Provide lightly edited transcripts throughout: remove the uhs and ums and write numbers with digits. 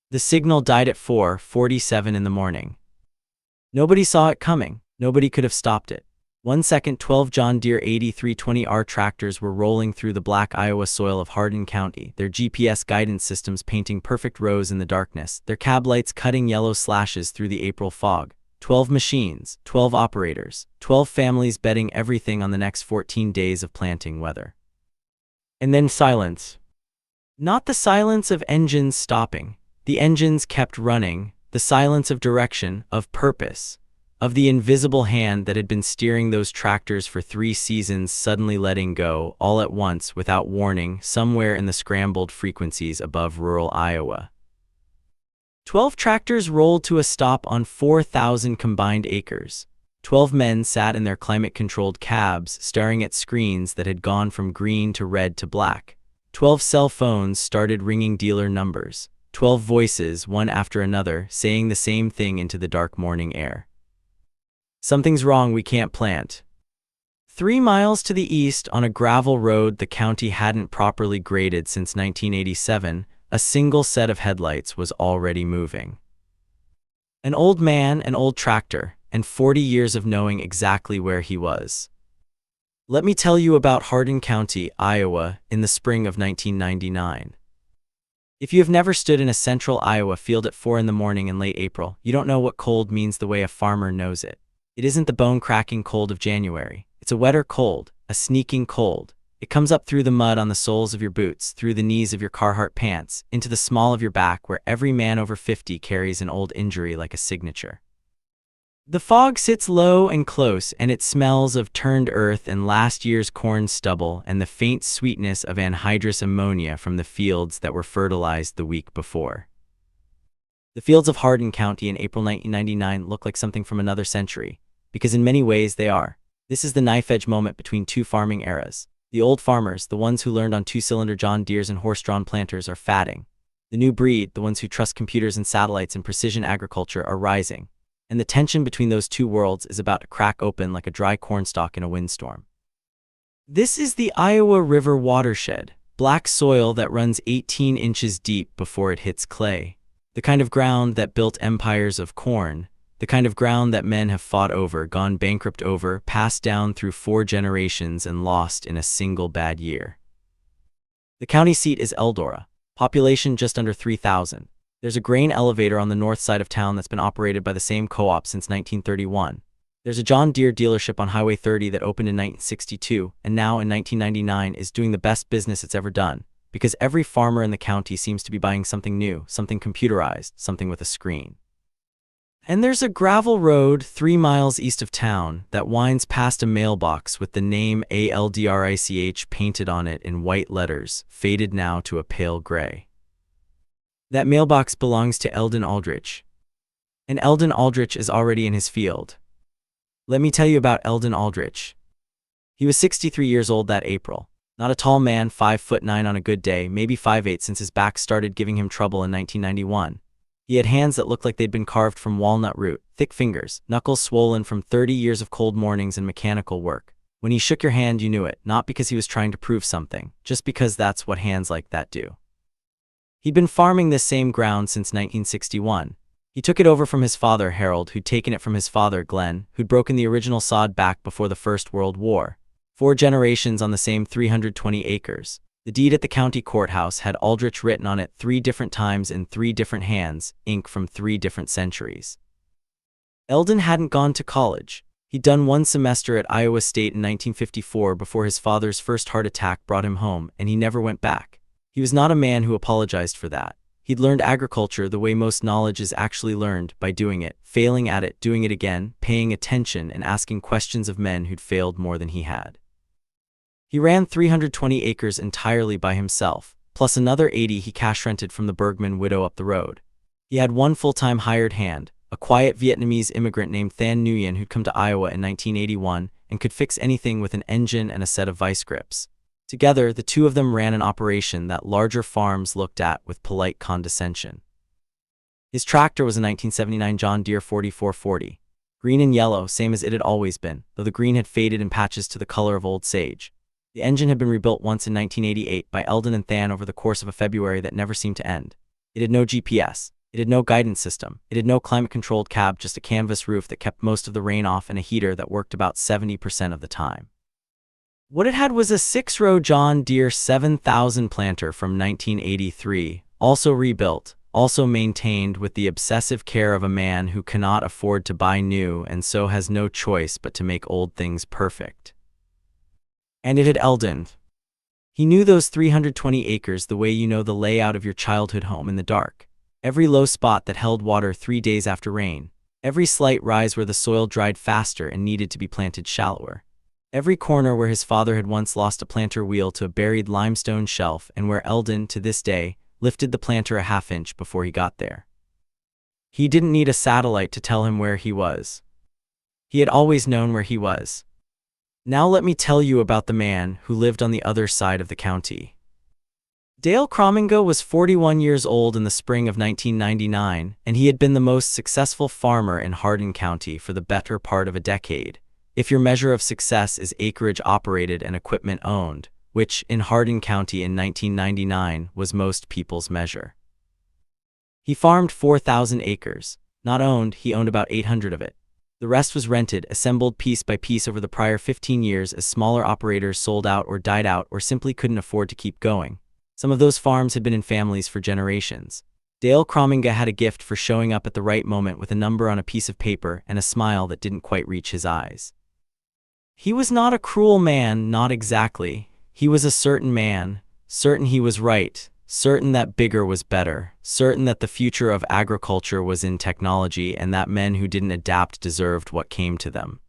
The signal died at 4:47 in the morning. Nobody saw it coming. Nobody could have stopped it. 1 second, 12 John Deere 8320R tractors were rolling through the black Iowa soil of Hardin County, their GPS guidance systems painting perfect rows in the darkness, their cab lights cutting yellow slashes through the April fog. 12 machines, 12 operators, 12 families betting everything on the next 14 days of planting weather. And then silence. Not the silence of engines stopping. The engines kept running. The silence of direction, of purpose, of the invisible hand that had been steering those tractors for 3 seasons suddenly letting go, all at once, without warning, somewhere in the scrambled frequencies above rural Iowa. 12 tractors rolled to a stop on 4,000 combined acres. 12 men sat in their climate-controlled cabs, staring at screens that had gone from green to red to black. 12 cell phones started ringing dealer numbers. 12 voices, one after another, saying the same thing into the dark morning air. Something's wrong, we can't plant. 3 miles to the east, on a gravel road the county hadn't properly graded since 1987, a single set of headlights was already moving. An old man, an old tractor, and 40 years of knowing exactly where he was. Let me tell you about Hardin County, Iowa, in the spring of 1999. If you have never stood in a central Iowa field at 4 in the morning in late April, you don't know what cold means the way a farmer knows it. It isn't the bone-cracking cold of January. It's a wetter cold, a sneaking cold. It comes up through the mud on the soles of your boots, through the knees of your Carhartt pants, into the small of your back where every man over 50 carries an old injury like a signature. The fog sits low and close, and it smells of turned earth and last year's corn stubble and the faint sweetness of anhydrous ammonia from the fields that were fertilized the week before. The fields of Hardin County in April 1999 look like something from another century, because in many ways they are. This is the knife-edge moment between 2 farming eras. The old farmers, the ones who learned on 2-cylinder John Deeres and horse-drawn planters, are fatting. The new breed, the ones who trust computers and satellites and precision agriculture, are rising. And the tension between those two worlds is about to crack open like a dry cornstalk in a windstorm. This is the Iowa River watershed, black soil that runs 18 inches deep before it hits clay. The kind of ground that built empires of corn, the kind of ground that men have fought over, gone bankrupt over, passed down through 4 generations and lost in a single bad year. The county seat is Eldora, population just under 3,000. There's a grain elevator on the north side of town that's been operated by the same co-op since 1931. There's a John Deere dealership on Highway 30 that opened in 1962 and now in 1999 is doing the best business it's ever done, because every farmer in the county seems to be buying something new, something computerized, something with a screen. And there's a gravel road 3 miles east of town that winds past a mailbox with the name ALDRICH painted on it in white letters, faded now to a pale gray. That mailbox belongs to Eldon Aldrich. And Eldon Aldrich is already in his field. Let me tell you about Eldon Aldrich. He was 63 years old that April. Not a tall man, 5'9" on a good day, maybe 5'8" since his back started giving him trouble in 1991. He had hands that looked like they'd been carved from walnut root, thick fingers, knuckles swollen from 30 years of cold mornings and mechanical work. When he shook your hand, you knew it, not because he was trying to prove something, just because that's what hands like that do. He'd been farming this same ground since 1961. He took it over from his father, Harold, who'd taken it from his father, Glenn, who'd broken the original sod back before the First World War. 4 generations on the same 320 acres. The deed at the county courthouse had Aldrich written on it 3 different times in 3 different hands, ink from 3 different centuries. Eldon hadn't gone to college. He'd done 1 semester at Iowa State in 1954 before his father's first heart attack brought him home, and he never went back. He was not a man who apologized for that. He'd learned agriculture the way most knowledge is actually learned, by doing it, failing at it, doing it again, paying attention, and asking questions of men who'd failed more than he had. He ran 320 acres entirely by himself, plus another 80 he cash rented from the Bergman widow up the road. He had 1 full-time hired hand, a quiet Vietnamese immigrant named Than Nguyen who'd come to Iowa in 1981 and could fix anything with an engine and a set of vice grips. Together, the 2 of them ran an operation that larger farms looked at with polite condescension. His tractor was a 1979 John Deere 4440. Green and yellow, same as it had always been, though the green had faded in patches to the color of old sage. The engine had been rebuilt once in 1988 by Eldon and Than over the course of a February that never seemed to end. It had no GPS. It had no guidance system. It had no climate-controlled cab, just a canvas roof that kept most of the rain off and a heater that worked about 70% of the time. What it had was a 6-row John Deere 7000 planter from 1983, also rebuilt, also maintained with the obsessive care of a man who cannot afford to buy new and so has no choice but to make old things perfect. And it had Eldon. He knew those 320 acres the way you know the layout of your childhood home in the dark. Every low spot that held water 3 days after rain. Every slight rise where the soil dried faster and needed to be planted shallower. Every corner where his father had once lost a planter wheel to a buried limestone shelf and where Eldon, to this day, lifted the planter a half-inch before he got there. He didn't need a satellite to tell him where he was. He had always known where he was. Now let me tell you about the man who lived on the other side of the county. Dale Crominga was 41 years old in the spring of 1999, and he had been the most successful farmer in Hardin County for the better part of a decade. If your measure of success is acreage operated and equipment owned, which in Hardin County in 1999 was most people's measure. He farmed 4,000 acres. Not owned, he owned about 800 of it. The rest was rented, assembled piece by piece over the prior 15 years as smaller operators sold out or died out or simply couldn't afford to keep going. Some of those farms had been in families for generations. Dale Crominga had a gift for showing up at the right moment with a number on a piece of paper and a smile that didn't quite reach his eyes. He was not a cruel man, not exactly. He was a certain man, certain he was right, certain that bigger was better, certain that the future of agriculture was in technology and that men who didn't adapt deserved what came to them.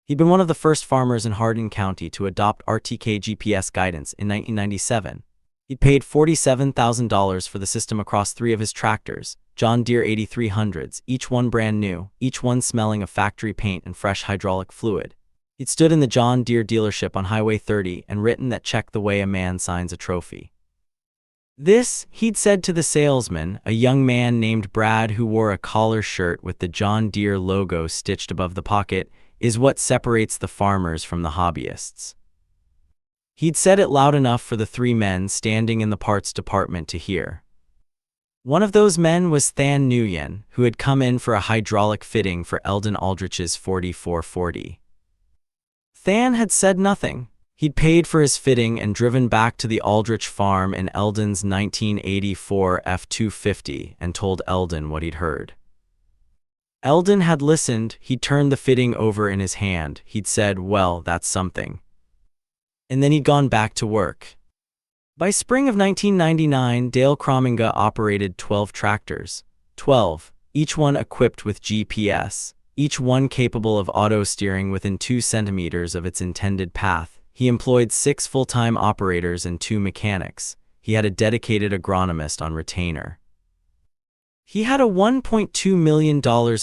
He'd been one of the first farmers in Hardin County to adopt RTK GPS guidance in 1997. He'd paid $47,000 for the system across 3 of his tractors, John Deere 8300s, each one brand new, each one smelling of factory paint and fresh hydraulic fluid. He'd stood in the John Deere dealership on Highway 30 and written that check the way a man signs a trophy. This, he'd said to the salesman, a young man named Brad who wore a collar shirt with the John Deere logo stitched above the pocket, is what separates the farmers from the hobbyists. He'd said it loud enough for the 3 men standing in the parts department to hear. One of those men was Than Nguyen, who had come in for a hydraulic fitting for Eldon Aldrich's 4440. Than had said nothing. He'd paid for his fitting and driven back to the Aldrich farm in Eldon's 1984 F-250 and told Eldon what he'd heard. Eldon had listened. He'd turned the fitting over in his hand. He'd said, "Well, that's something." And then he'd gone back to work. By spring of 1999, Dale Crominga operated 12 tractors. 12, each one equipped with GPS, each one capable of auto-steering within 2 centimeters of its intended path. He employed 6 full-time operators and 2 mechanics. He had a dedicated agronomist on retainer. He had a $1.2 million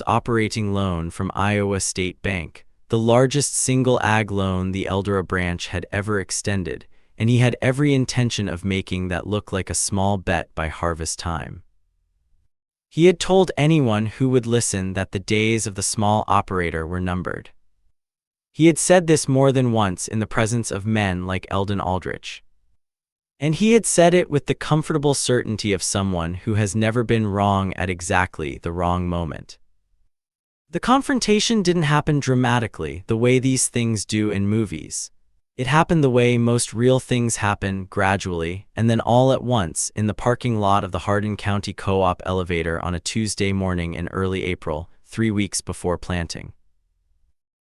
operating loan from Iowa State Bank, the largest single ag loan the Eldora branch had ever extended, and he had every intention of making that look like a small bet by harvest time. He had told anyone who would listen that the days of the small operator were numbered. He had said this more than once in the presence of men like Eldon Aldrich. And he had said it with the comfortable certainty of someone who has never been wrong at exactly the wrong moment. The confrontation didn't happen dramatically, the way these things do in movies. It happened the way most real things happen, gradually, and then all at once, in the parking lot of the Hardin County Co-op elevator on a Tuesday morning in early April, 3 weeks before planting.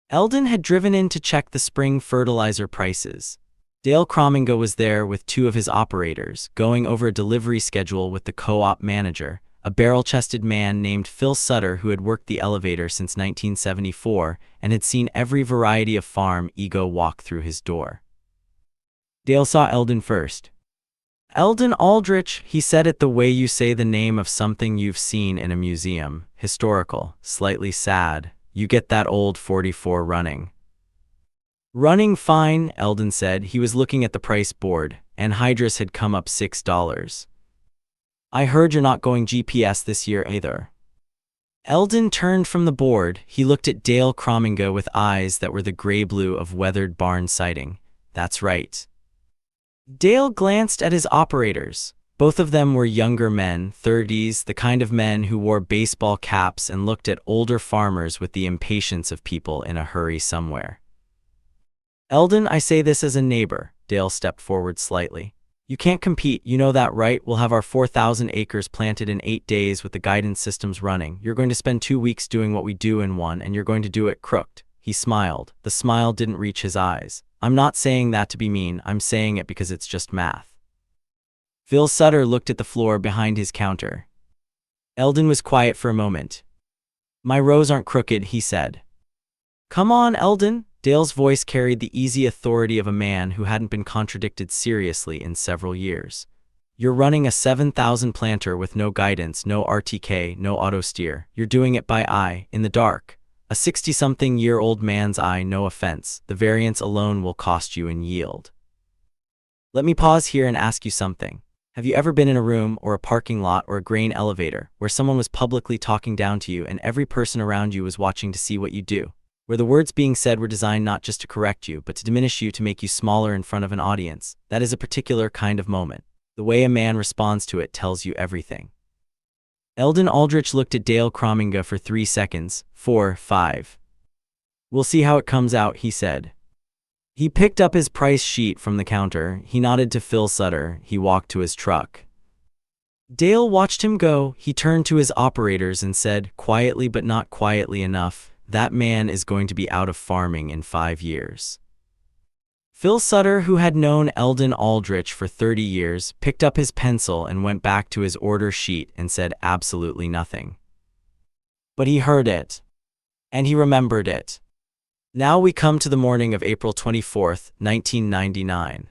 Eldon had driven in to check the spring fertilizer prices. Dale Crominga was there with 2 of his operators, going over a delivery schedule with the co-op manager, a barrel-chested man named Phil Sutter who had worked the elevator since 1974 and had seen every variety of farm ego walk through his door. Dale saw Eldon first. "Eldon Aldrich," he said it the way you say the name of something you've seen in a museum, historical, slightly sad. "You get that old 44 running." "Running fine," Eldon said. He was looking at the price board. Anhydrous had come up $6. "I heard you're not going GPS this year either." Eldon turned from the board. He looked at Dale Crominga with eyes that were the gray-blue of weathered barn siding. "That's right." Dale glanced at his operators. Both of them were younger men, 30s, the kind of men who wore baseball caps and looked at older farmers with the impatience of people in a hurry somewhere. "Eldon, I say this as a neighbor." Dale stepped forward slightly. "You can't compete, you know that, right? We'll have our 4,000 acres planted in 8 days with the guidance systems running. You're going to spend 2 weeks doing what we do in 1, and you're going to do it crooked." He smiled. The smile didn't reach his eyes. "I'm not saying that to be mean, I'm saying it because it's just math." Phil Sutter looked at the floor behind his counter. Eldon was quiet for a moment. "My rows aren't crooked," he said. "Come on, Eldon." Dale's voice carried the easy authority of a man who hadn't been contradicted seriously in several years. "You're running a 7,000 planter with no guidance, no RTK, no auto steer. You're doing it by eye, in the dark. A 60-something-year-old man's eye, no offense. The variance alone will cost you in yield." Let me pause here and ask you something. Have you ever been in a room or a parking lot or a grain elevator where someone was publicly talking down to you and every person around you was watching to see what you do? Where the words being said were designed not just to correct you, but to diminish you, to make you smaller in front of an audience? That is a particular kind of moment. The way a man responds to it tells you everything. Eldon Aldrich looked at Dale Crominga for 3 seconds, 4, 5. "We'll see how it comes out," he said. He picked up his price sheet from the counter. He nodded to Phil Sutter. He walked to his truck. Dale watched him go. He turned to his operators and said, quietly but not quietly enough, "That man is going to be out of farming in 5 years." Phil Sutter, who had known Eldon Aldrich for 30 years, picked up his pencil and went back to his order sheet and said absolutely nothing. But he heard it. And he remembered it. Now we come to the morning of April 24, 1999.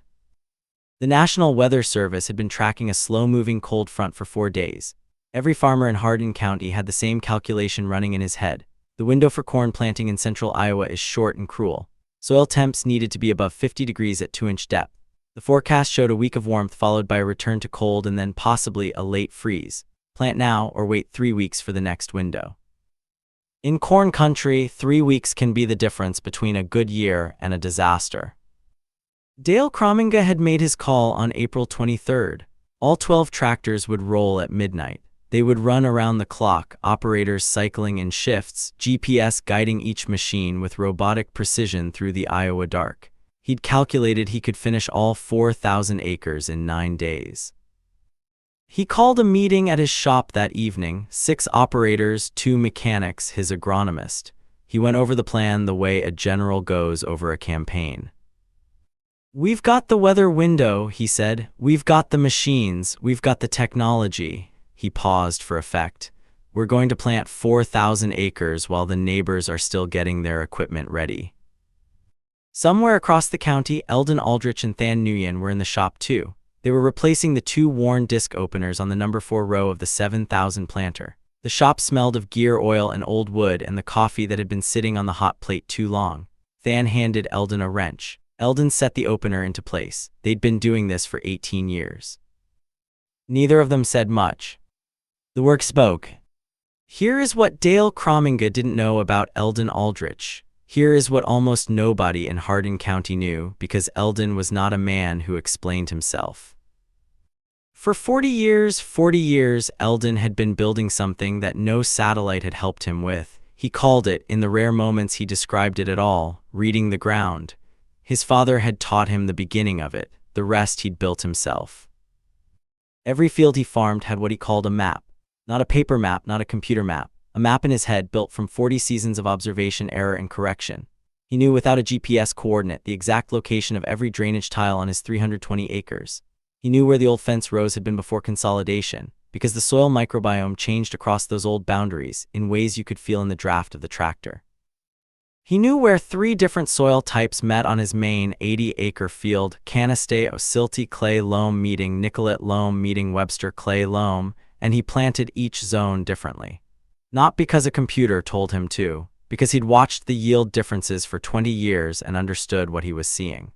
The National Weather Service had been tracking a slow-moving cold front for 4 days. Every farmer in Hardin County had the same calculation running in his head. The window for corn planting in central Iowa is short and cruel. Soil temps needed to be above 50 degrees at 2-inch depth. The forecast showed a week of warmth followed by a return to cold and then possibly a late freeze. Plant now or wait 3 weeks for the next window. In corn country, 3 weeks can be the difference between a good year and a disaster. Dale Crominga had made his call on April 23rd. All 12 tractors would roll at midnight. They would run around the clock, operators cycling in shifts, GPS guiding each machine with robotic precision through the Iowa dark. He'd calculated he could finish all 4,000 acres in 9 days. He called a meeting at his shop that evening, 6 operators, 2 mechanics, his agronomist. He went over the plan the way a general goes over a campaign. "We've got the weather window," he said. "We've got the machines. We've got the technology." He paused for effect. "We're going to plant 4,000 acres while the neighbors are still getting their equipment ready." Somewhere across the county, Eldon Aldrich and Than Nguyen were in the shop too. They were replacing the 2 worn disc openers on the number 4 row of the 7,000 planter. The shop smelled of gear oil and old wood and the coffee that had been sitting on the hot plate too long. Than handed Eldon a wrench. Eldon set the opener into place. They'd been doing this for 18 years. Neither of them said much. The work spoke. Here is what Dale Crominga didn't know about Eldon Aldrich. Here is what almost nobody in Hardin County knew, because Eldon was not a man who explained himself. For 40 years, Eldon had been building something that no satellite had helped him with. He called it, in the rare moments he described it at all, reading the ground. His father had taught him the beginning of it. The rest he'd built himself. Every field he farmed had what he called a map. Not a paper map, not a computer map. A map in his head built from 40 seasons of observation, error, and correction. He knew without a GPS coordinate the exact location of every drainage tile on his 320 acres. He knew where the old fence rows had been before consolidation, because the soil microbiome changed across those old boundaries in ways you could feel in the draft of the tractor. He knew where 3 different soil types met on his main 80-acre field: Canisteo silty clay loam meeting Nicollet loam meeting Webster clay loam, and he planted each zone differently. Not because a computer told him to, because he'd watched the yield differences for 20 years and understood what he was seeing.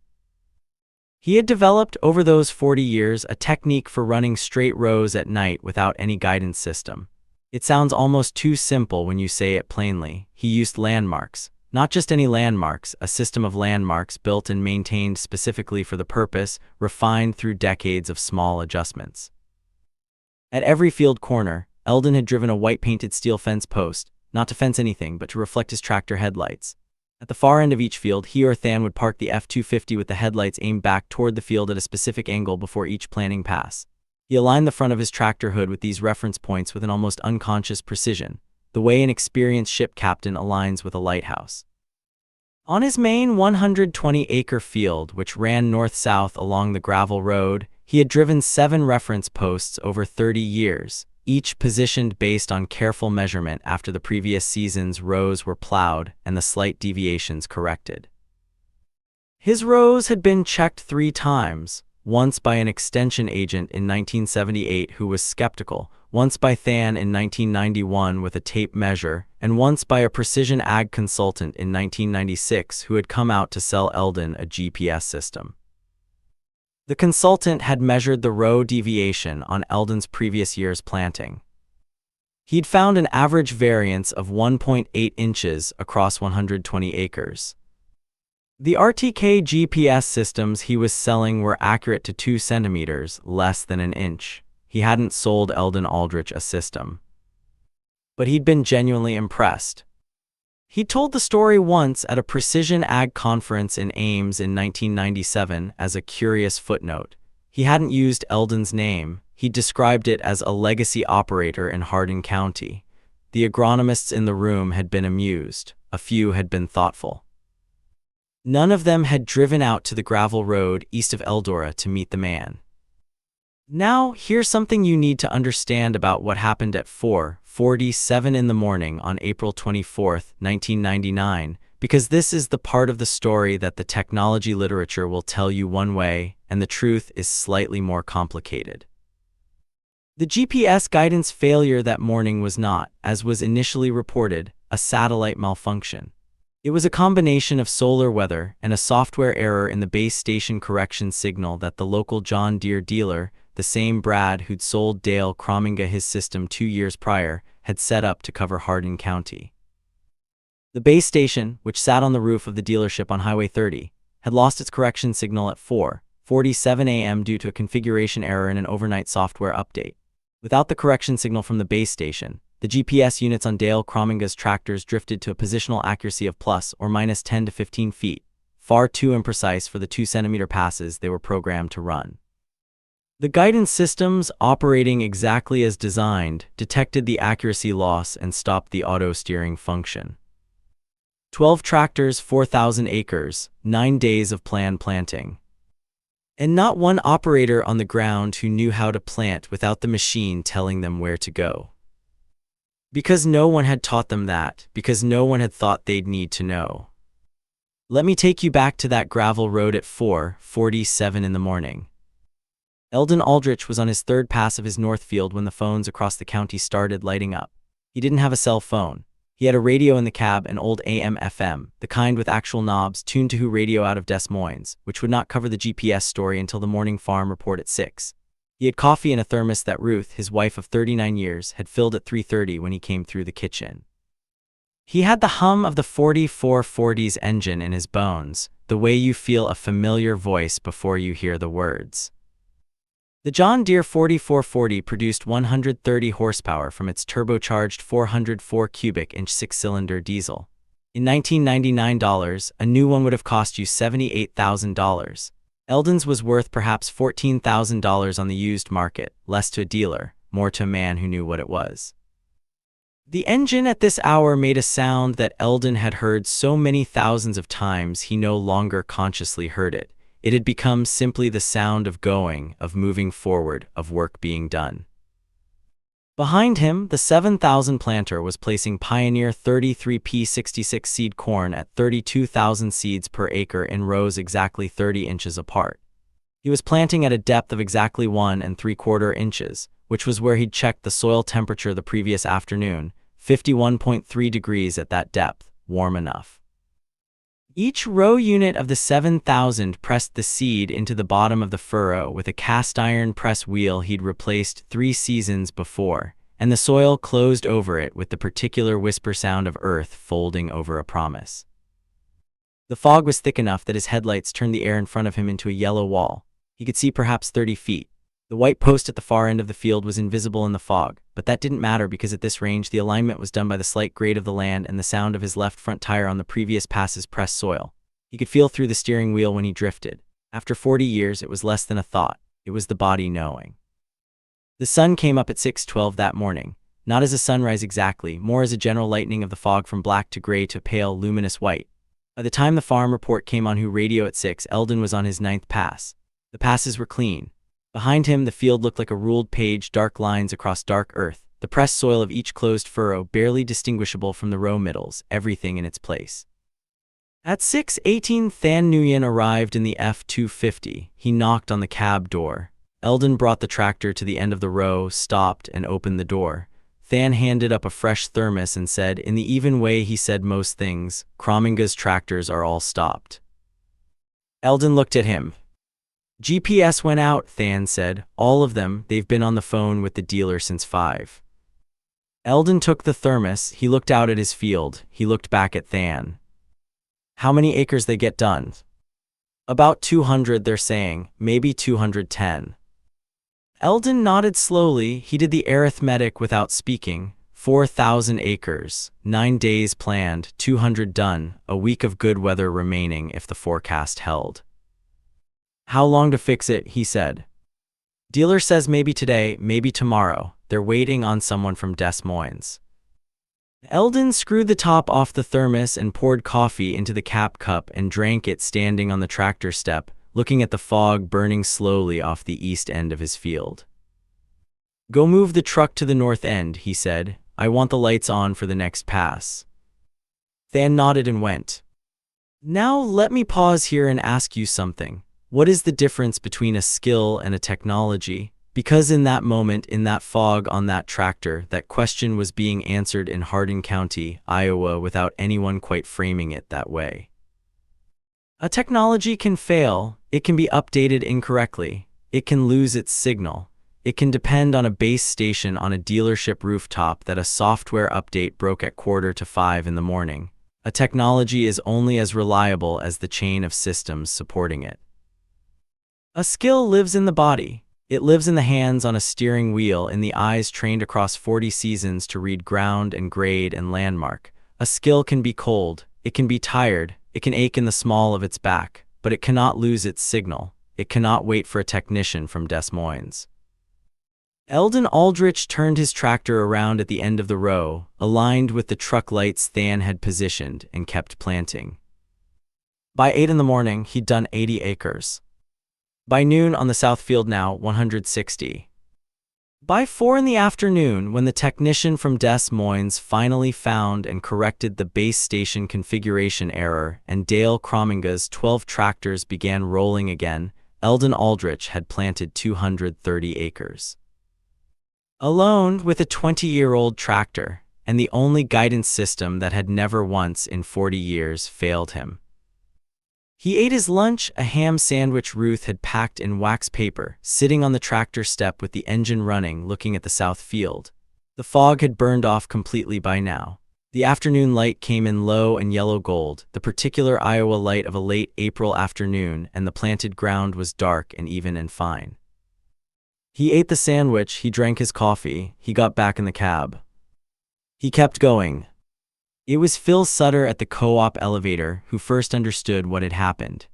He had developed over those 40 years a technique for running straight rows at night without any guidance system. It sounds almost too simple when you say it plainly. He used landmarks. Not just any landmarks, a system of landmarks built and maintained specifically for the purpose, refined through decades of small adjustments. At every field corner, Eldon had driven a white-painted steel fence post, not to fence anything but to reflect his tractor headlights. At the far end of each field, he or Than would park the F-250 with the headlights aimed back toward the field at a specific angle before each planting pass. He aligned the front of his tractor hood with these reference points with an almost unconscious precision, the way an experienced ship captain aligns with a lighthouse. On his main 120-acre field, which ran north-south along the gravel road, he had driven 7 reference posts over 30 years, each positioned based on careful measurement after the previous season's rows were plowed and the slight deviations corrected. His rows had been checked 3 times, once by an extension agent in 1978 who was skeptical, once by Than in 1991 with a tape measure, and once by a precision ag consultant in 1996 who had come out to sell Eldon a GPS system. The consultant had measured the row deviation on Eldon's previous year's planting. He'd found an average variance of 1.8 inches across 120 acres. The RTK GPS systems he was selling were accurate to 2 centimeters, less than an inch. He hadn't sold Eldon Aldrich a system. But he'd been genuinely impressed. He told the story once at a precision ag conference in Ames in 1997 as a curious footnote. He hadn't used Eldon's name. He described it as a legacy operator in Hardin County. The agronomists in the room had been amused. A few had been thoughtful. None of them had driven out to the gravel road east of Eldora to meet the man. Now, here's something you need to understand about what happened at 4:47 in the morning on April 24, 1999, because this is the part of the story that the technology literature will tell you one way, and the truth is slightly more complicated. The GPS guidance failure that morning was not, as was initially reported, a satellite malfunction. It was a combination of solar weather and a software error in the base station correction signal that the local John Deere dealer, the same Brad who'd sold Dale Crominga his system 2 years prior, had set up to cover Hardin County. The base station, which sat on the roof of the dealership on Highway 30, had lost its correction signal at 4:47 a.m. due to a configuration error in an overnight software update. Without the correction signal from the base station, the GPS units on Dale Crominga's tractors drifted to a positional accuracy of plus or minus 10 to 15 feet, far too imprecise for the 2-centimeter passes they were programmed to run. The guidance systems, operating exactly as designed, detected the accuracy loss and stopped the auto-steering function. 12 tractors, 4,000 acres, 9 days of planned planting. And not one operator on the ground who knew how to plant without the machine telling them where to go. Because no one had taught them that, because no one had thought they'd need to know. Let me take you back to that gravel road at 4:47 in the morning. Eldon Aldrich was on his 3rd pass of his north field when the phones across the county started lighting up. He didn't have a cell phone. He had a radio in the cab, an old AM/FM, the kind with actual knobs tuned to Who radio out of Des Moines, which would not cover the GPS story until the morning farm report at 6. He had coffee in a thermos that Ruth, his wife of 39 years, had filled at 3:30 when he came through the kitchen. He had the hum of the 4440's engine in his bones, the way you feel a familiar voice before you hear the words. The John Deere 4440 produced 130 horsepower from its turbocharged 404 cubic inch 6-cylinder diesel. In $1999, a new one would have cost you $78,000. Eldon's was worth perhaps $14,000 on the used market, less to a dealer, more to a man who knew what it was. The engine at this hour made a sound that Eldon had heard so many thousands of times he no longer consciously heard it. It had become simply the sound of going, of moving forward, of work being done. Behind him, the 7,000 planter was placing Pioneer 33P66 seed corn at 32,000 seeds per acre in rows exactly 30 inches apart. He was planting at a depth of exactly 1¾ inches, which was where he'd checked the soil temperature the previous afternoon, 51.3 degrees at that depth, warm enough. Each row unit of the 7,000 pressed the seed into the bottom of the furrow with a cast iron press wheel he'd replaced 3 seasons before, and the soil closed over it with the particular whisper sound of earth folding over a promise. The fog was thick enough that his headlights turned the air in front of him into a yellow wall. He could see perhaps 30 feet. The white post at the far end of the field was invisible in the fog, but that didn't matter because at this range the alignment was done by the slight grade of the land and the sound of his left front tire on the previous pass's pressed soil. He could feel through the steering wheel when he drifted. After 40 years, it was less than a thought. It was the body knowing. The sun came up at 6:12 that morning, not as a sunrise exactly, more as a general lightening of the fog from black to gray to pale, luminous white. By the time the farm report came on radio at 6, Eldon was on his 9th pass. The passes were clean. Behind him, the field looked like a ruled page, dark lines across dark earth, the pressed soil of each closed furrow barely distinguishable from the row middles, everything in its place. At 6:18, Than Nguyen arrived in the F-250. He knocked on the cab door. Eldon brought the tractor to the end of the row, stopped, and opened the door. Than handed up a fresh thermos and said, in the even way he said most things, "Crominga's tractors are all stopped." Eldon looked at him. "GPS went out," Than said. "All of them. They've been on the phone with the dealer since 5. Eldon took the thermos. He looked out at his field. He looked back at Than. "How many acres they get done?" "About 200, they're saying. Maybe 210. Eldon nodded slowly. He did the arithmetic without speaking. 4,000 acres, 9 days planned, 200 done, a week of good weather remaining if the forecast held. "How long to fix it?" he said. "Dealer says maybe today, maybe tomorrow. They're waiting on someone from Des Moines." Eldon screwed the top off the thermos and poured coffee into the cap cup and drank it standing on the tractor step, looking at the fog burning slowly off the east end of his field. "Go move the truck to the north end," he said. "I want the lights on for the next pass." Than nodded and went. "Now let me pause here and ask you something. What is the difference between a skill and a technology?" Because in that moment, in that fog on that tractor, that question was being answered in Hardin County, Iowa, without anyone quite framing it that way. A technology can fail, it can be updated incorrectly, it can lose its signal, it can depend on a base station on a dealership rooftop that a software update broke at 4:45 in the morning. A technology is only as reliable as the chain of systems supporting it. A skill lives in the body. It lives in the hands on a steering wheel, in the eyes trained across 40 seasons to read ground and grade and landmark. A skill can be cold, it can be tired, it can ache in the small of its back, but it cannot lose its signal. It cannot wait for a technician from Des Moines. Eldon Aldrich turned his tractor around at the end of the row, aligned with the truck lights Than had positioned, and kept planting. By 8 in the morning, he'd done 80 acres. By noon on the south field now, 160. By 4 in the afternoon, when the technician from Des Moines finally found and corrected the base station configuration error and Dale Crominga's 12 tractors began rolling again, Eldon Aldrich had planted 230 acres. Alone with a 20-year-old tractor, and the only guidance system that had never once in 40 years failed him. He ate his lunch, a ham sandwich Ruth had packed in wax paper, sitting on the tractor step with the engine running, looking at the south field. The fog had burned off completely by now. The afternoon light came in low and yellow gold, the particular Iowa light of a late April afternoon, and the planted ground was dark and even and fine. He ate the sandwich, he drank his coffee, he got back in the cab. He kept going. It was Phil Sutter at the co-op elevator who first understood what had happened.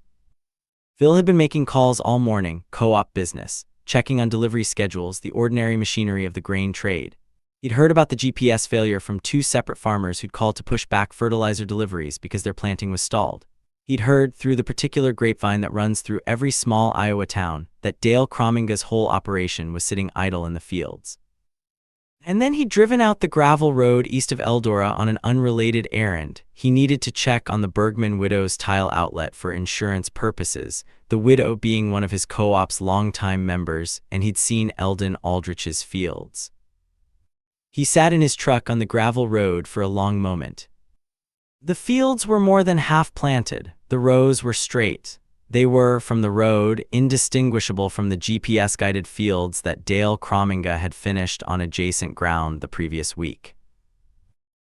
Phil had been making calls all morning, co-op business, checking on delivery schedules, the ordinary machinery of the grain trade. He'd heard about the GPS failure from 2 separate farmers who'd called to push back fertilizer deliveries because their planting was stalled. He'd heard, through the particular grapevine that runs through every small Iowa town, that Dale Crominga's whole operation was sitting idle in the fields. And then he'd driven out the gravel road east of Eldora on an unrelated errand. He needed to check on the Bergman widow's tile outlet for insurance purposes, the widow being one of his co-op's longtime members, and he'd seen Eldon Aldrich's fields. He sat in his truck on the gravel road for a long moment. The fields were more than half planted. The rows were straight. They were, from the road, indistinguishable from the GPS-guided fields that Dale Crominga had finished on adjacent ground the previous week.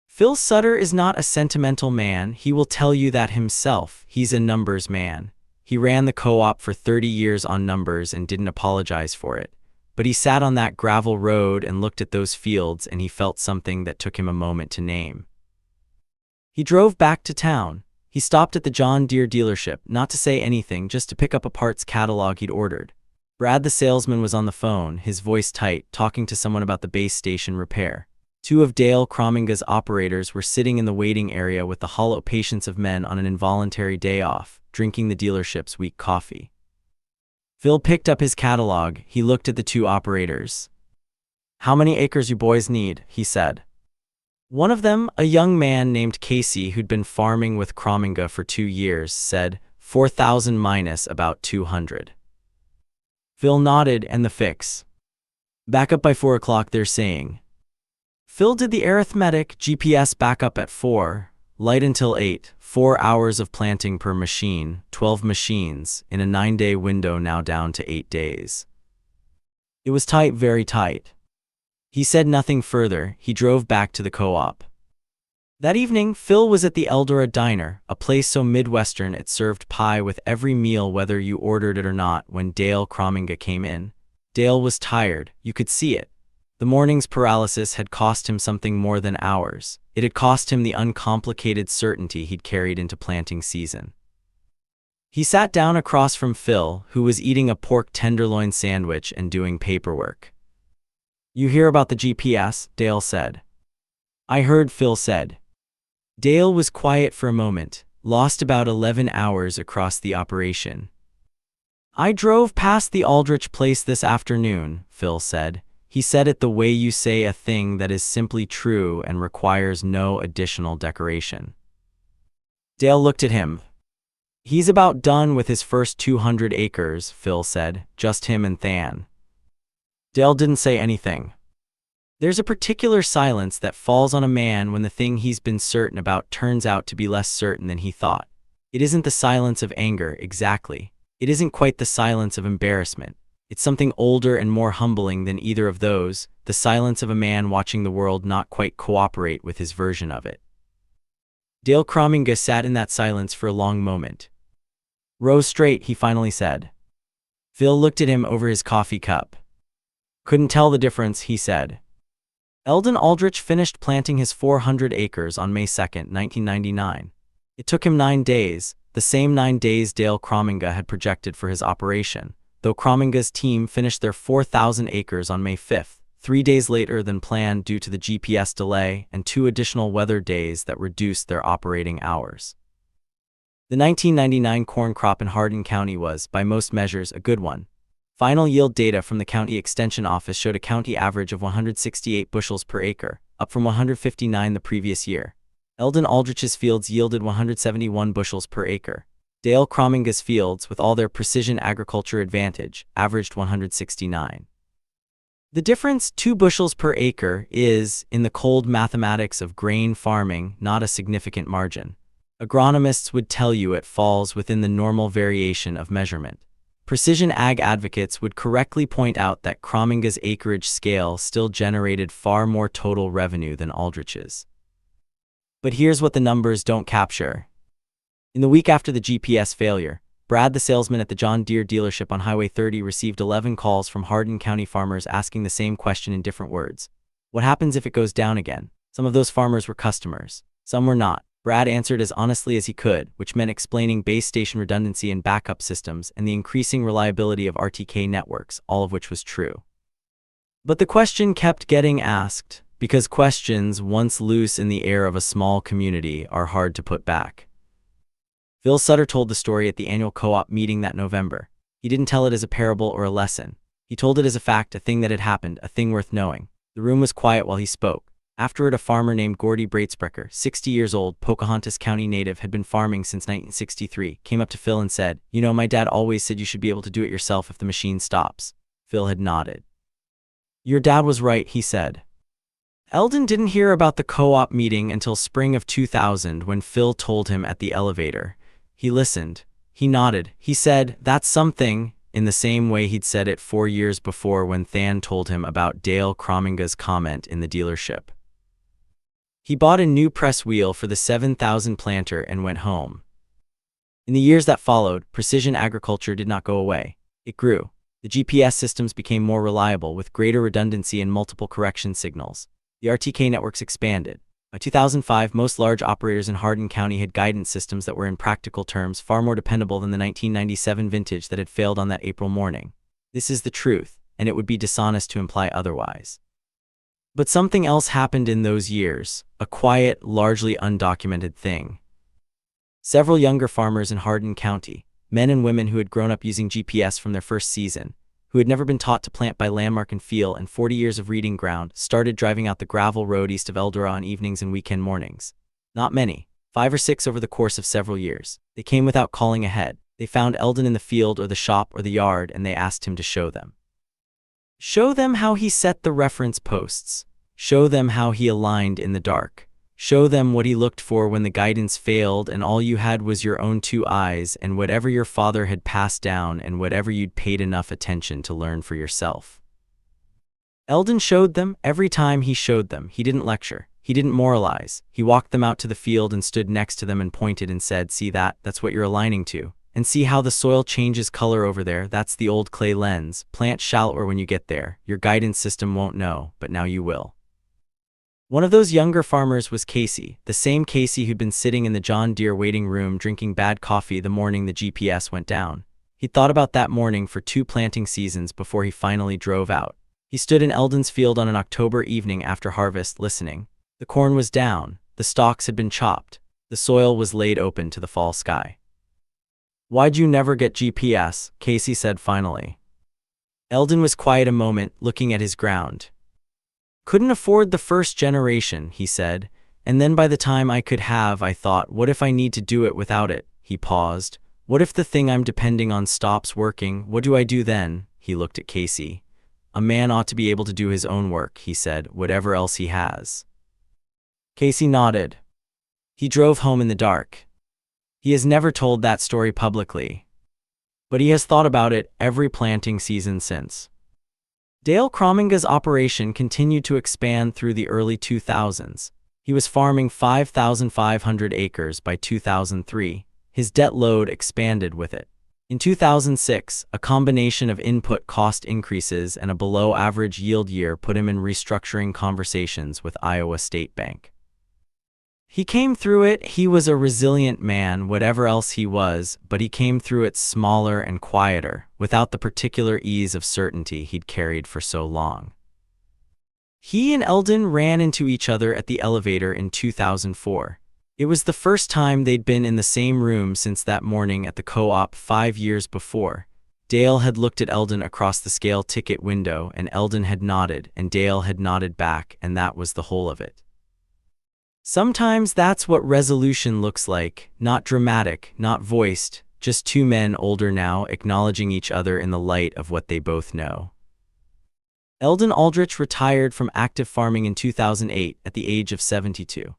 Phil Sutter is not a sentimental man, he will tell you that himself. He's a numbers man. He ran the co-op for 30 years on numbers and didn't apologize for it. but he sat on that gravel road and looked at those fields, and he felt something that took him a moment to name. He drove back to town. He stopped at the John Deere dealership, not to say anything, just to pick up a parts catalog he'd ordered. Brad the salesman was on the phone, his voice tight, talking to someone about the base station repair. Two of Dale Crominga's operators were sitting in the waiting area with the hollow patience of men on an involuntary day off, drinking the dealership's weak coffee. Phil picked up his catalog. He looked at the two operators. "How many acres you boys need?" he said. One of them, a young man named Casey who'd been farming with Crominga for 2 years, said, 4,000 minus about 200. Phil nodded, and the fix. "Back up by 4 o'clock, they're saying." Phil did the arithmetic. GPS backup at 4, light until 8, 4 hours of planting per machine, 12 machines, in a 9-day window, now down to 8 days. It was tight, very tight. He said nothing further. He drove back to the co-op. That evening, Phil was at the Eldora Diner, a place so Midwestern it served pie with every meal whether you ordered it or not, when Dale Crominga came in. Dale was tired, you could see it. The morning's paralysis had cost him something more than hours. It had cost him the uncomplicated certainty he'd carried into planting season. He sat down across from Phil, who was eating a pork tenderloin sandwich and doing paperwork. "You hear about the GPS?" Dale said. "I heard," Phil said. Dale was quiet for a moment, lost about 11 hours across the operation. "I drove past the Aldrich place this afternoon," Phil said. He said it the way you say a thing that is simply true and requires no additional decoration. Dale looked at him. "He's about done with his first 200 acres, Phil said, "just him and Than." Dale didn't say anything. There's a particular silence that falls on a man when the thing he's been certain about turns out to be less certain than he thought. It isn't the silence of anger, exactly. It isn't quite the silence of embarrassment. It's something older and more humbling than either of those, the silence of a man watching the world not quite cooperate with his version of it. Dale Crominga sat in that silence for a long moment. "Row straight," he finally said. Phil looked at him over his coffee cup. "Couldn't tell the difference," he said. Eldon Aldrich finished planting his 400 acres on May 2, 1999. It took him 9 days, the same 9 days Dale Crominga had projected for his operation, though Crominga's team finished their 4,000 acres on May 5, 3 days later than planned due to the GPS delay and 2 additional weather days that reduced their operating hours. The 1999 corn crop in Hardin County was, by most measures, a good one. Final yield data from the county extension office showed a county average of 168 bushels per acre, up from 159 the previous year. Eldon Aldrich's fields yielded 171 bushels per acre. Dale Crominga's fields, with all their precision agriculture advantage, averaged 169. The difference, 2 bushels per acre, is, in the cold mathematics of grain farming, not a significant margin. Agronomists would tell you it falls within the normal variation of measurement. Precision ag advocates would correctly point out that Crominga's acreage scale still generated far more total revenue than Aldrich's. But here's what the numbers don't capture. In the week after the GPS failure, Brad the salesman at the John Deere dealership on Highway 30 received 11 calls from Hardin County farmers asking the same question in different words. What happens if it goes down again? Some of those farmers were customers. Some were not. Brad answered as honestly as he could, which meant explaining base station redundancy and backup systems and the increasing reliability of RTK networks, all of which was true. But the question kept getting asked, because questions, once loose in the air of a small community, are hard to put back. Phil Sutter told the story at the annual co-op meeting that November. He didn't tell it as a parable or a lesson. He told it as a fact, a thing that had happened, a thing worth knowing. The room was quiet while he spoke. Afterward, a farmer named Gordy Breitsprecher, 60 years old, Pocahontas County native, had been farming since 1963, came up to Phil and said, "You know, my dad always said you should be able to do it yourself if the machine stops." Phil had nodded. "Your dad was right," he said. Eldon didn't hear about the co-op meeting until spring of 2000 when Phil told him at the elevator. He listened. He nodded. He said, "That's something," in the same way he'd said it 4 years before when Than told him about Dale Crominga's comment in the dealership. He bought a new press wheel for the 7,000 planter and went home. In the years that followed, precision agriculture did not go away. It grew. The GPS systems became more reliable, with greater redundancy and multiple correction signals. The RTK networks expanded. By 2005, most large operators in Hardin County had guidance systems that were, in practical terms, far more dependable than the 1997 vintage that had failed on that April morning. This is the truth, and it would be dishonest to imply otherwise. But something else happened in those years, a quiet, largely undocumented thing. Several younger farmers in Hardin County, men and women who had grown up using GPS from their first season, who had never been taught to plant by landmark and feel and 40 years of reading ground, started driving out the gravel road east of Eldora on evenings and weekend mornings. Not many, 5 or 6 over the course of several years. They came without calling ahead. They found Eldon in the field or the shop or the yard, and they asked him to show them. Show them how he set the reference posts. Show them how he aligned in the dark. Show them what he looked for when the guidance failed and all you had was your own 2 eyes and whatever your father had passed down and whatever you'd paid enough attention to learn for yourself. Eldon showed them. Every time he showed them, he didn't lecture. He didn't moralize. He walked them out to the field and stood next to them and pointed and said, "See that? That's what you're aligning to. And see how the soil changes color over there? That's the old clay lens. Plant shallower when you get there. Your guidance system won't know, but now you will." One of those younger farmers was Casey, the same Casey who'd been sitting in the John Deere waiting room drinking bad coffee the morning the GPS went down. He'd thought about that morning for 2 planting seasons before he finally drove out. He stood in Eldon's field on an October evening after harvest, listening. The corn was down, the stalks had been chopped, the soil was laid open to the fall sky. "Why'd you never get GPS?" Casey said finally. Eldon was quiet a moment, looking at his ground. "Couldn't afford the first generation," he said, "and then by the time I could have, I thought, what if I need to do it without it?" He paused. "What if the thing I'm depending on stops working? What do I do then?" He looked at Casey. "A man ought to be able to do his own work," he said, "whatever else he has." Casey nodded. He drove home in the dark. He has never told that story publicly, but he has thought about it every planting season since. Dale Crominga's operation continued to expand through the early 2000s. He was farming 5,500 acres by 2003. His debt load expanded with it. In 2006, a combination of input cost increases and a below-average yield year put him in restructuring conversations with Iowa State Bank. He came through it. He was a resilient man, whatever else he was, but he came through it smaller and quieter, without the particular ease of certainty he'd carried for so long. He and Eldon ran into each other at the elevator in 2004. It was the first time they'd been in the same room since that morning at the co-op 5 years before. Dale had looked at Eldon across the scale ticket window, and Eldon had nodded, and Dale had nodded back, and that was the whole of it. Sometimes that's what resolution looks like, not dramatic, not voiced, just 2 men older now acknowledging each other in the light of what they both know. Eldon Aldrich retired from active farming in 2008 at the age of 72.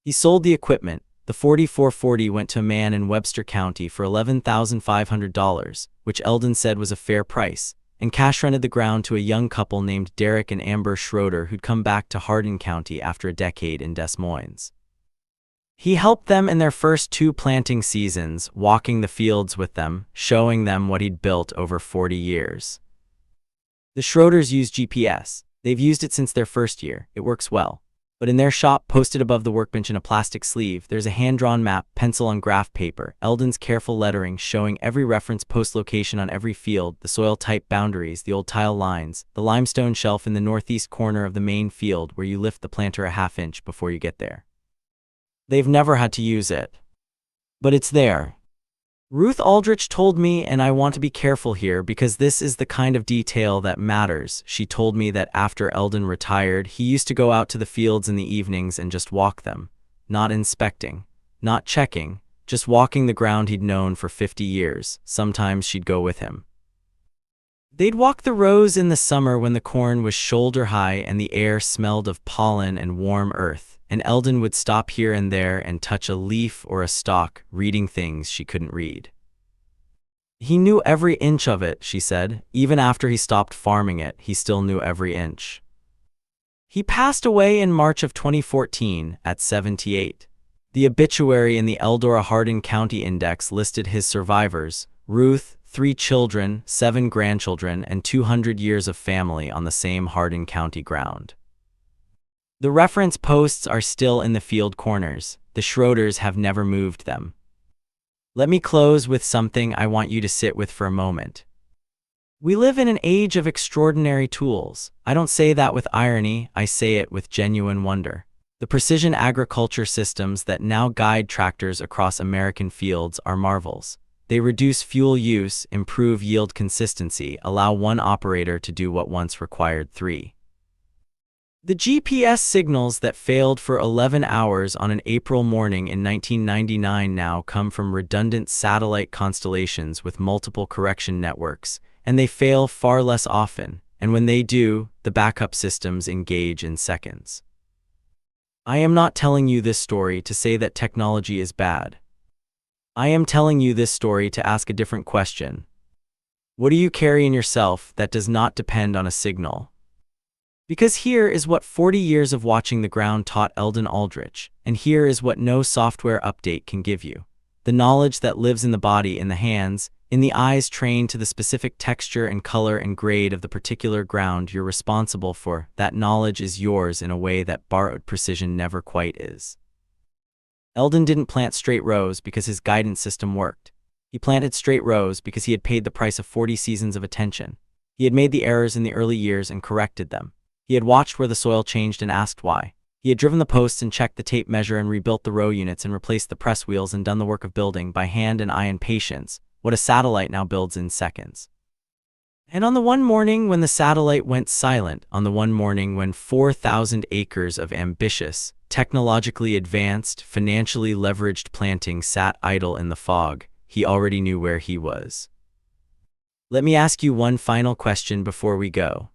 He sold the equipment. The 4440 went to a man in Webster County for $11,500, which Eldon said was a fair price, and cash rented the ground to a young couple named Derek and Amber Schroeder who'd come back to Hardin County after a decade in Des Moines. He helped them in their first 2 planting seasons, walking the fields with them, showing them what he'd built over 40 years. The Schroeders use GPS. They've used it since their first year. It works well. But in their shop, posted above the workbench in a plastic sleeve, there's a hand-drawn map, pencil on graph paper, Eldon's careful lettering showing every reference post location on every field, the soil type boundaries, the old tile lines, the limestone shelf in the northeast corner of the main field where you lift the planter a ½ inch before you get there. They've never had to use it, but it's there. Ruth Aldrich told me, and I want to be careful here because this is the kind of detail that matters. She told me that after Eldon retired, he used to go out to the fields in the evenings and just walk them, not inspecting, not checking, just walking the ground he'd known for 50 years. Sometimes she'd go with him. They'd walk the rows in the summer when the corn was shoulder high and the air smelled of pollen and warm earth. And Eldon would stop here and there and touch a leaf or a stalk, reading things she couldn't read. He knew every inch of it, she said. Even after he stopped farming it, he still knew every inch. He passed away in March of 2014 at 78. The obituary in the Eldora Hardin County Index listed his survivors: Ruth, 3 children, 7 grandchildren, and 200 years of family on the same Hardin County ground. The reference posts are still in the field corners. The Schroeders have never moved them. Let me close with something I want you to sit with for a moment. We live in an age of extraordinary tools. I don't say that with irony, I say it with genuine wonder. The precision agriculture systems that now guide tractors across American fields are marvels. They reduce fuel use, improve yield consistency, allow one operator to do what once required 3. The GPS signals that failed for 11 hours on an April morning in 1999 now come from redundant satellite constellations with multiple correction networks, and they fail far less often, and when they do, the backup systems engage in seconds. I am not telling you this story to say that technology is bad. I am telling you this story to ask a different question. What do you carry in yourself that does not depend on a signal? Because here is what 40 years of watching the ground taught Eldon Aldrich, and here is what no software update can give you. The knowledge that lives in the body, in the hands, in the eyes trained to the specific texture and color and grade of the particular ground you're responsible for, that knowledge is yours in a way that borrowed precision never quite is. Eldon didn't plant straight rows because his guidance system worked. He planted straight rows because he had paid the price of 40 seasons of attention. He had made the errors in the early years and corrected them. He had watched where the soil changed and asked why. He had driven the posts and checked the tape measure and rebuilt the row units and replaced the press wheels and done the work of building by hand and eye and patience, what a satellite now builds in seconds. And on the one morning when the satellite went silent, on the one morning when 4,000 acres of ambitious, technologically advanced, financially leveraged planting sat idle in the fog, he already knew where he was. Let me ask you one final question before we go.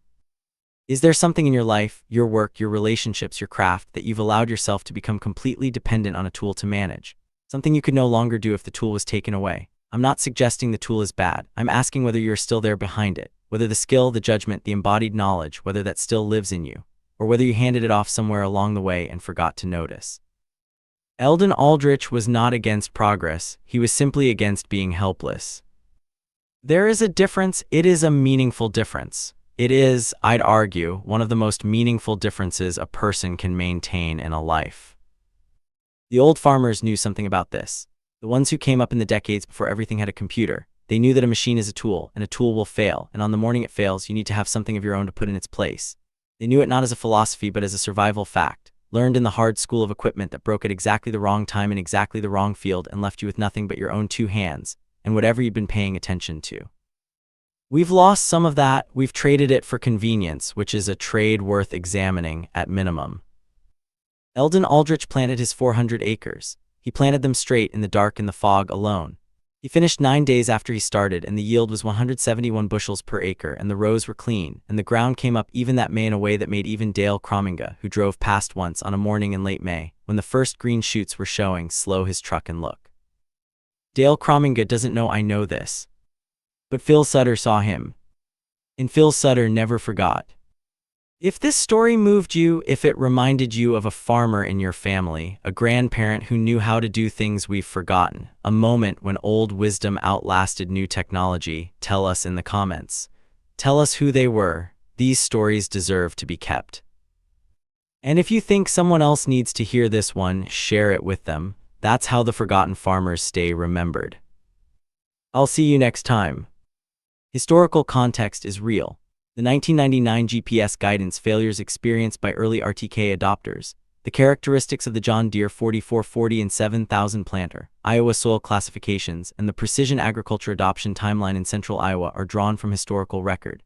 Is there something in your life, your work, your relationships, your craft that you've allowed yourself to become completely dependent on a tool to manage? Something you could no longer do if the tool was taken away? I'm not suggesting the tool is bad. I'm asking whether you're still there behind it, whether the skill, the judgment, the embodied knowledge, whether that still lives in you, or whether you handed it off somewhere along the way and forgot to notice. Eldon Aldrich was not against progress. He was simply against being helpless. There is a difference. It is a meaningful difference. It is, I'd argue, one of the most meaningful differences a person can maintain in a life. The old farmers knew something about this. The ones who came up in the decades before everything had a computer, they knew that a machine is a tool, and a tool will fail, and on the morning it fails, you need to have something of your own to put in its place. They knew it not as a philosophy but as a survival fact, learned in the hard school of equipment that broke at exactly the wrong time in exactly the wrong field and left you with nothing but your own 2 hands, and whatever you'd been paying attention to. We've lost some of that. We've traded it for convenience, which is a trade worth examining at minimum. Eldon Aldrich planted his 400 acres. He planted them straight in the dark in the fog alone. He finished 9 days after he started, and the yield was 171 bushels per acre, and the rows were clean, and the ground came up even that May in a way that made even Dale Crominga, who drove past once on a morning in late May, when the first green shoots were showing, slow his truck and look. Dale Crominga doesn't know I know this. But Phil Sutter saw him. And Phil Sutter never forgot. If this story moved you, if it reminded you of a farmer in your family, a grandparent who knew how to do things we've forgotten, a moment when old wisdom outlasted new technology, tell us in the comments. Tell us who they were. These stories deserve to be kept. And if you think someone else needs to hear this one, share it with them. That's how the forgotten farmers stay remembered. I'll see you next time. Historical context is real. The 1999 GPS guidance failures experienced by early RTK adopters, the characteristics of the John Deere 4440 and 7000 planter, Iowa soil classifications, and the precision agriculture adoption timeline in central Iowa are drawn from historical record.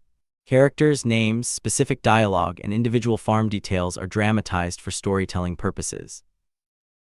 Characters, names, specific dialogue, and individual farm details are dramatized for storytelling purposes.